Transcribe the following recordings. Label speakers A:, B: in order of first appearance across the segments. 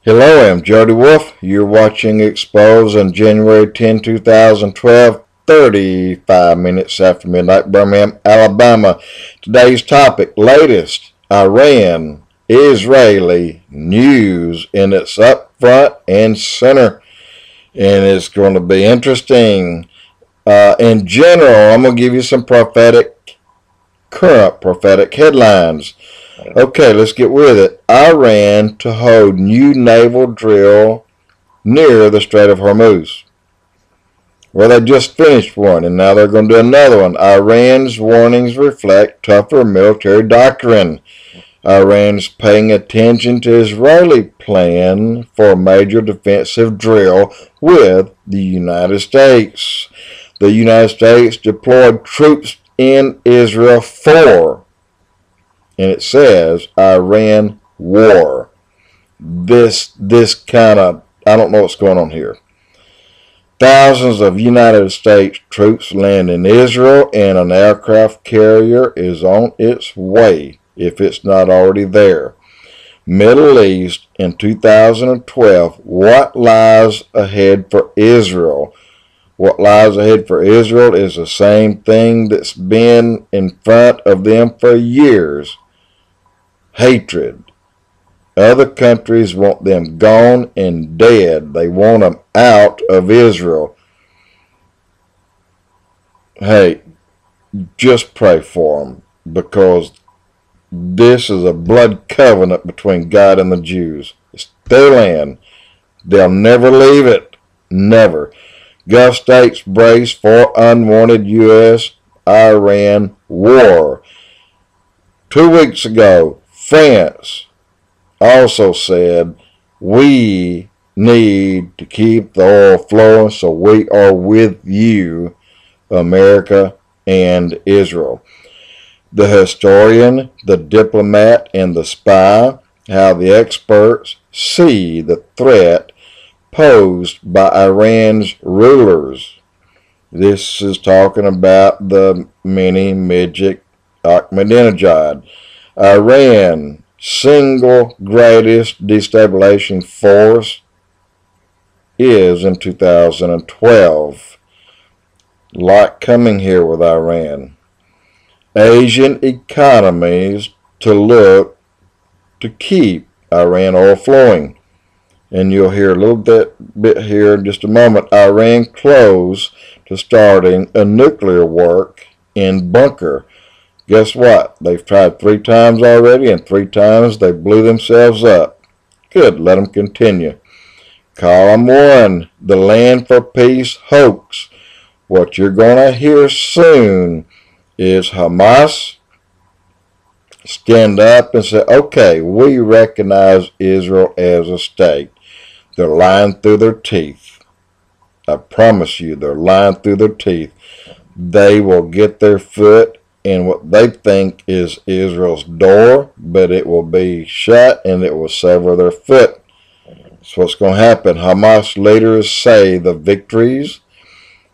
A: Hello, I'm Jody Wolf. You're watching EXPOZ on January 10, 2012, 35 minutes after midnight, Birmingham, Alabama. Today's topic, latest Iran-Israeli news, and it's up front and center, and it's going to be interesting. In general, I'm going to give you some current prophetic headlines. Okay, let's get with it. Iran to hold new naval drill near the Strait of Hormuz. Well, they just finished one, and now they're going to do another one. Iran's warnings reflect tougher military doctrine. Iran's paying attention to Israeli plan for a major defensive drill with the United States. The United States deployed troops in Israel for, and it says Iran war. This kind of, I don't know what's going on here. Thousands of United States troops land in Israel, and an aircraft carrier is on its way, if it's not already there. Middle East in 2012, what lies ahead for Israel? What lies ahead for Israel is the same thing that's been in front of them for years. Hatred. Other countries want them gone and dead. They want them out of Israel. Hey, just pray for them, because this is a blood covenant between God and the Jews. It's their land. They'll never leave it. Never. Gulf states brace for unwanted U.S.-Iran war. 2 weeks ago, France also said, we need to keep the oil flowing, so we are with you, America and Israel. The historian, the diplomat, and the spy, how the experts see the threat posed by Iran's rulers. This is talking about the mini midget Ahmadinejad. Iran, single greatest destabilization force, is in 2012. Lot coming here with Iran. Asian economies to look to keep Iran oil flowing. And you'll hear a little bit here in just a moment. Iran close to starting a nuclear work in bunker. Guess what? They've tried 3 times already, and 3 times they blew themselves up. Good, let them continue. Column 1, the Land for Peace hoax. What you're going to hear soon is Hamas stand up and say, okay, we recognize Israel as a state. They're lying through their teeth. I promise you, they're lying through their teeth. They will get their foot in what they think is Israel's door, but it will be shut and it will sever their foot. That's what's going to happen. Hamas leaders say the victories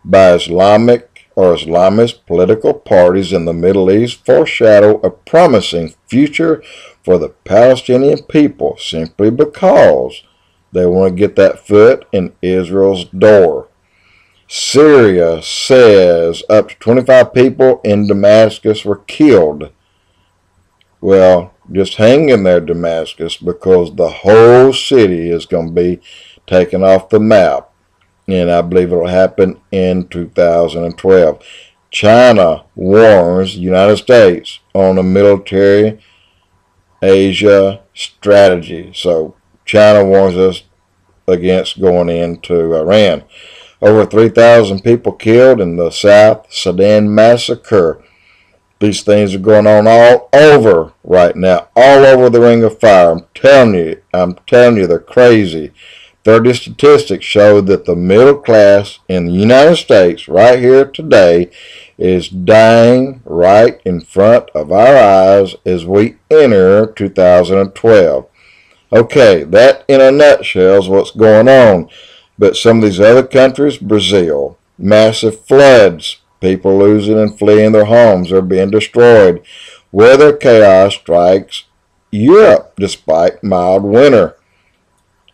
A: by Islamic or Islamist political parties in the Middle East foreshadow a promising future for the Palestinian people, simply because they want to get that foot in Israel's door. Syria says up to 25 people in Damascus were killed. Well, just hang in there, Damascus, because the whole city is going to be taken off the map. And I believe it will happen in 2012. China warns the United States on a military Asia strategy. So China warns us against going into Iran. Over 3,000 people killed in the South Sudan massacre. These things are going on all over right now, all over the Ring of Fire. I'm telling you, they're crazy. 30 statistics show that the middle class in the United States right here today is dying right in front of our eyes as we enter 2012. Okay, that in a nutshell is what's going on. But some of these other countries, Brazil, massive floods, people losing and fleeing their homes, they're being destroyed. Weather chaos strikes Europe despite mild winter.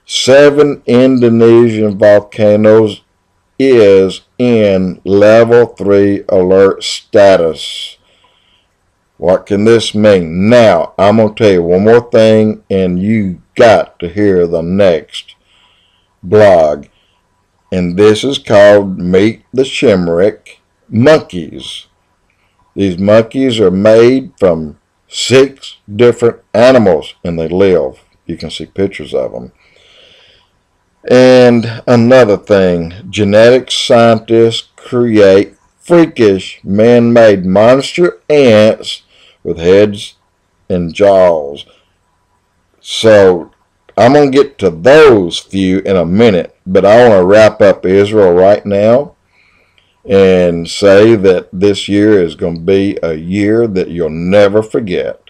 A: 7 Indonesian volcanoes is in level 3 alert status. What can this mean? Now, I'm going to tell you one more thing, and you got to hear the next blog. And this is called Meet the Shimerick Monkeys. These monkeys are made from 6 different animals, and they live. You can see pictures of them. And another thing, genetics scientists create freakish man-made monster ants with heads and jaws. So I'm going to get to those few in a minute, but I want to wrap up Israel right now and say that this year is going to be a year that you'll never forget.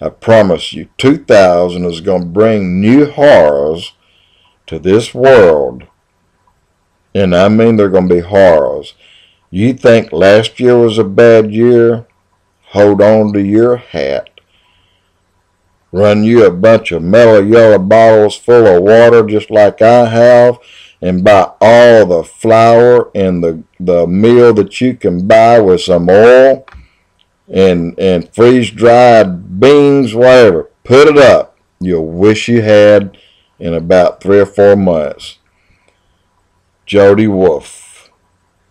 A: I promise you, 2000 is going to bring new horrors to this world. And I mean they're going to be horrors. You think last year was a bad year? Hold on to your hat. Run you a bunch of mellow yellow bottles full of water just like I have, and buy all the flour and the meal that you can buy with some oil and freeze-dried beans, whatever. Put it up. You'll wish you had in about 3 or 4 months. Jody Wolf,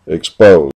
A: EXPOZ.